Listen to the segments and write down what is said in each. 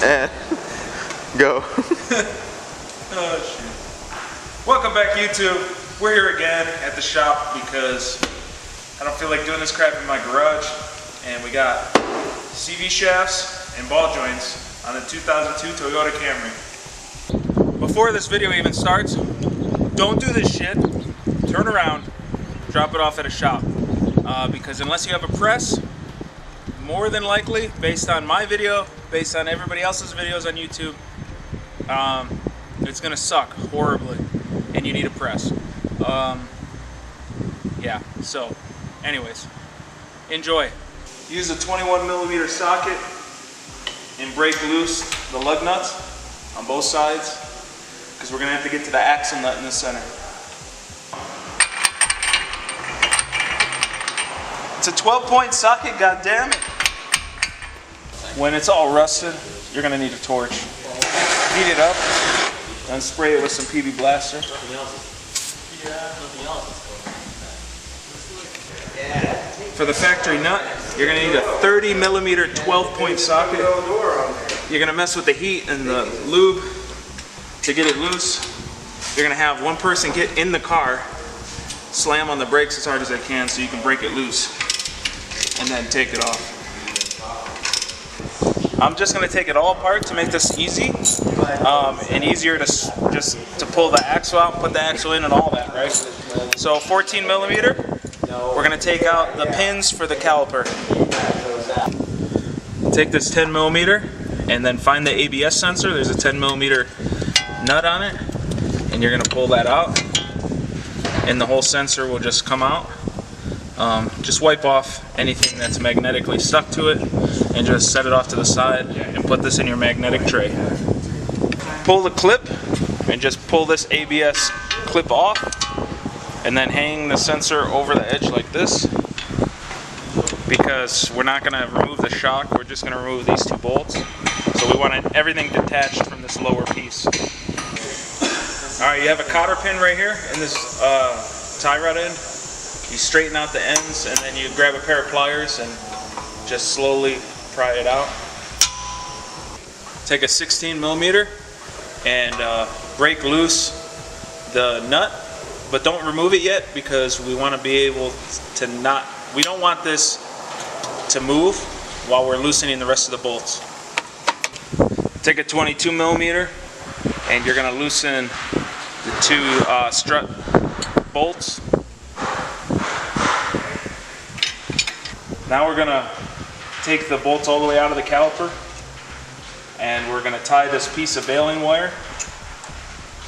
And go. Oh shit. Welcome back, YouTube. We're here again at the shop because I don't feel like doing this crap in my garage. And we got CV shafts and ball joints on the 2002 Toyota Camry. Before this video even starts, don't do this shit. Turn around, drop it off at a shop. Because unless you have a press, more than likely, based on my video, based on everybody else's videos on YouTube, it's gonna suck horribly, and you need a press. Yeah, so anyways, enjoy. Use a 21mm socket and break loose the lug nuts on both sides, because we're gonna have to get to the axle nut in the center. It's a 12-point socket, goddammit. When it's all rusted, you're gonna need a torch. Heat it up and spray it with some PB Blaster. For the factory nut, you're gonna need a 30mm 12-point socket. You're gonna mess with the heat and the lube to get it loose. You're gonna have one person get in the car, slam on the brakes as hard as they can so you can break it loose, and then take it off. I'm just going to take it all apart to make this easy and easier to just to pull the axle out, put the axle in and all that, right? So 14mm, we're going to take out the pins for the caliper. Take this 10mm and then find the ABS sensor. There's a 10mm nut on it, and you're going to pull that out and the whole sensor will just come out. Just wipe off anything that's magnetically stuck to it and just set it off to the side and put this in your magnetic tray. Pull the clip and just pull this ABS clip off and then hang the sensor over the edge like this, because we're not going to remove the shock, we're just going to remove these two bolts. So we want everything detached from this lower piece. Alright, you have a cotter pin right here in this tie rod end. You straighten out the ends and then you grab a pair of pliers and just slowly pry it out. Take a 16mm and break loose the nut, but don't remove it yet because we want to be able to we don't want this to move while we're loosening the rest of the bolts. Take a 22mm and you're going to loosen the two strut bolts. Now we're going to take the bolts all the way out of the caliper and we're going to tie this piece of baling wire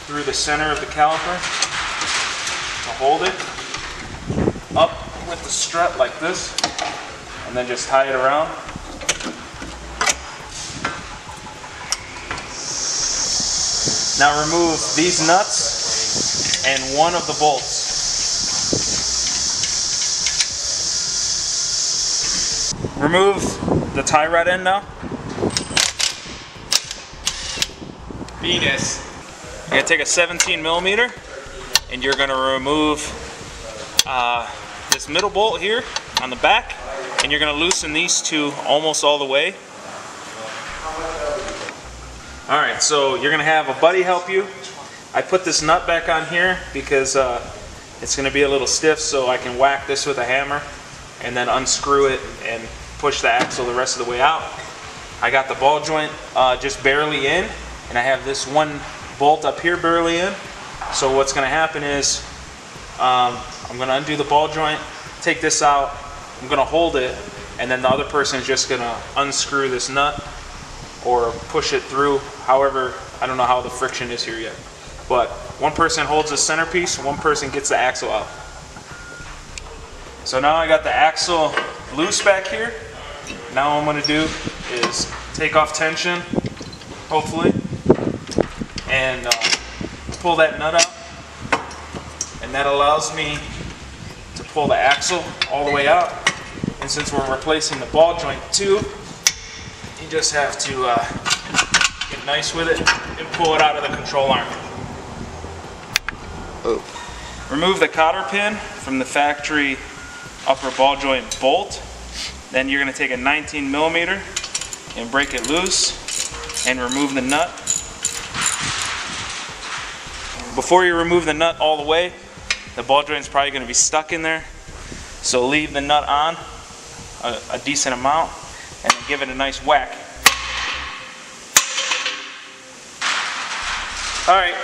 through the center of the caliper to hold it up with the strut like this, and then just tie it around. Now remove these nuts and one of the bolts. Remove the tie rod end now. Venus. You're gonna take a 17mm and you're gonna remove this middle bolt here on the back, and you're gonna loosen these two almost all the way. Alright, so you're gonna have a buddy help you. I put this nut back on here because it's gonna be a little stiff, so I can whack this with a hammer and then unscrew it and push the axle the rest of the way out. I got the ball joint just barely in, and I have this one bolt up here barely in. So what's going to happen is I'm going to undo the ball joint, take this out, I'm going to hold it, and then the other person is just going to unscrew this nut or push it through. However, I don't know how the friction is here yet. But one person holds the centerpiece, one person gets the axle out. So now I got the axle loose back here. Now what I'm going to do is take off tension, hopefully, and pull that nut out. And that allows me to pull the axle all the way out. And since we're replacing the ball joint too, you just have to get nice with it and pull it out of the control arm. Oh. Remove the cotter pin from the factory upper ball joint bolt. Then you're going to take a 19mm and break it loose. and remove the nut. Before you remove the nut all the way, the ball joint is probably going to be stuck in there. So leave the nut on a decent amount and then give it a nice whack. Alright,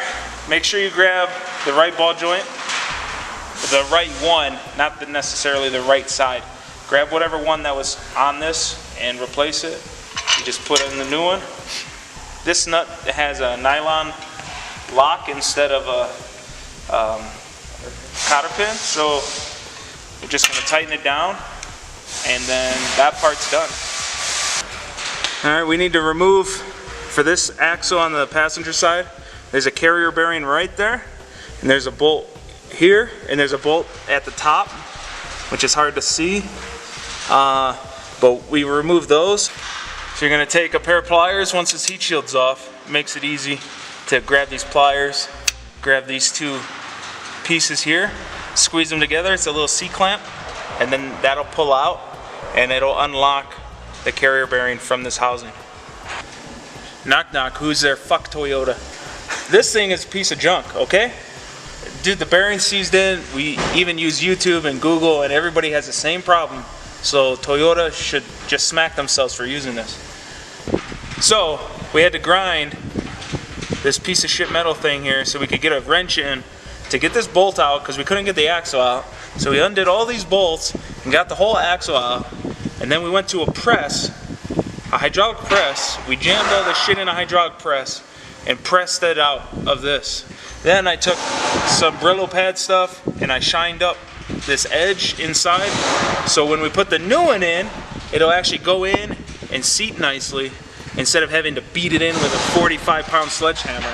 make sure you grab the right ball joint, the right one, not necessarily the right side. Grab whatever one that was on this and replace it. You just put in the new one. This nut has a nylon lock instead of a cotter pin, so we're just going to tighten it down and then that part's done. Alright, we need to remove, for this axle on the passenger side, there's a carrier bearing right there, and there's a bolt here, and there's a bolt at the top, which is hard to see, but we remove those. So you're going to take a pair of pliers once this heat shield's off. It makes it easy to grab these pliers, grab these two pieces here, squeeze them together. It's a little C-clamp, and then that'll pull out and it'll unlock the carrier bearing from this housing. Knock knock, who's there? Fuck Toyota. This thing is a piece of junk, okay? Dude, the bearing's seized in. We even use YouTube and Google, and everybody has the same problem. So Toyota should just smack themselves for using this. So we had to grind this piece of shit metal thing here so we could get a wrench in to get this bolt out, because we couldn't get the axle out. So we undid all these bolts and got the whole axle out, and then we went to a press, a hydraulic press. We jammed all this shit in a hydraulic press and pressed it out of this. Then I took some Brillo pad stuff and I shined up this edge inside, so when we put the new one in, it'll actually go in and seat nicely instead of having to beat it in with a 45-pound sledgehammer.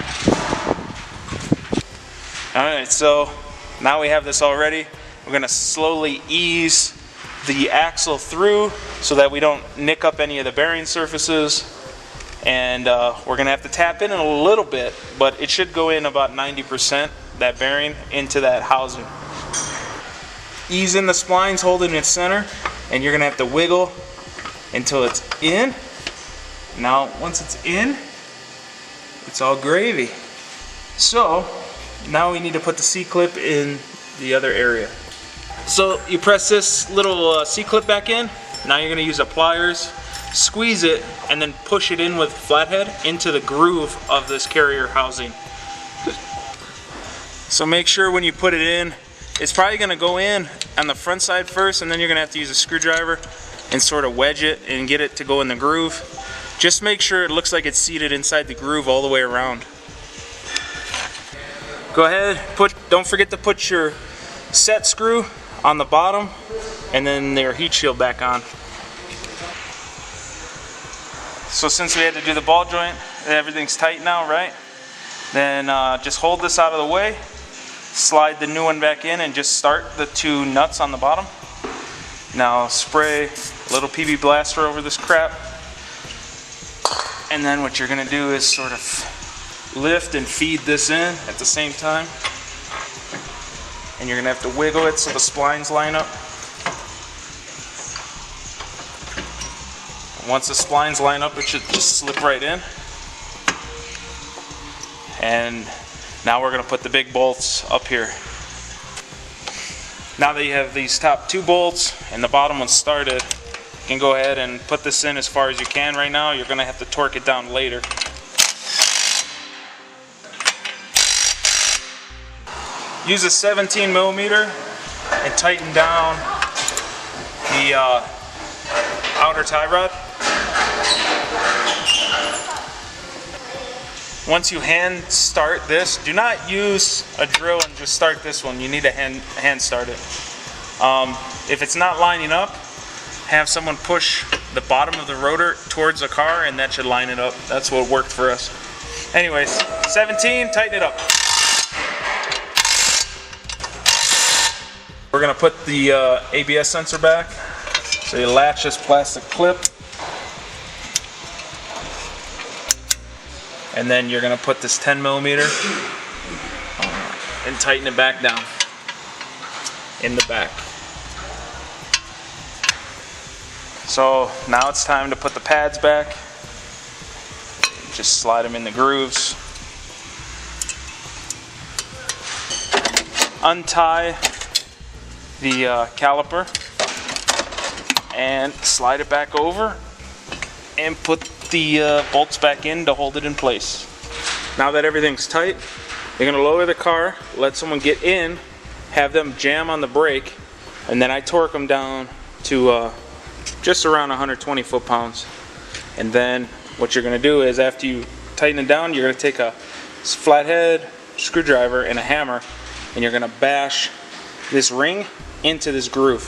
Alright, so now we have this all ready. We're going to slowly ease the axle through so that we don't nick up any of the bearing surfaces. And we're going to have to tap in a little bit, but it should go in about 90%, that bearing, into that housing. Ease in the splines, hold it in its center, and you're going to have to wiggle until it's in. Now, once it's in, it's all gravy. So, now we need to put the C-clip in the other area. So, you press this little C-clip back in. Now you're going to use the pliers, squeeze it, and then push it in with flathead into the groove of this carrier housing. So make sure when you put it in, it's probably going to go in on the front side first, and then you're going to have to use a screwdriver and sort of wedge it and get it to go in the groove. Just make sure it looks like it's seated inside the groove all the way around. Go ahead, don't forget to put your set screw on the bottom and then your heat shield back on. So since we had to do the ball joint, everything's tight now, right? Then just hold this out of the way, slide the new one back in, and just start the two nuts on the bottom. Now spray a little PB blaster over this crap, and then what you're going to do is sort of lift and feed this in at the same time. And you're going to have to wiggle it so the splines line up. Once the splines line up, it should just slip right in. And now we're going to put the big bolts up here. Now that you have these top two bolts and the bottom one started, you can go ahead and put this in as far as you can right now. You're going to have to torque it down later. Use a 17 millimeter and tighten down the outer tie rod. Once you hand start this, do not use a drill and just start this one. You need to hand start it. If it's not lining up, have someone push the bottom of the rotor towards the car and that should line it up. That's what worked for us. Anyways, 17, tighten it up. We're going to put the ABS sensor back. So you latch this plastic clip. And then you're going to put this 10 millimeter and tighten it back down in the back. So now it's time to put the pads back. Just slide them in the grooves. Untie the caliper and slide it back over and put the bolts back in to hold it in place. Now that everything's tight, you're going to lower the car, let someone get in, have them jam on the brake, and then I torque them down to just around 120 foot-pounds. And then what you're going to do is, after you tighten it down, you're going to take a flathead screwdriver and a hammer, and you're going to bash this ring into this groove.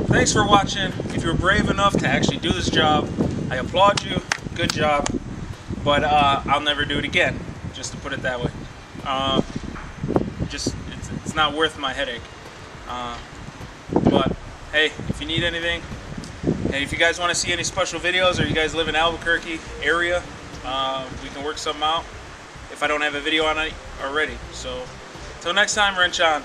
Thanks for watching. If you were brave enough to actually do this job, I applaud you. Good job. But I'll never do it again, just to put it that way. It's not worth my headache. But hey, if you need anything, and if you guys want to see any special videos, or you guys live in Albuquerque area, we can work something out if I don't have a video on it already. So, till next time, wrench on.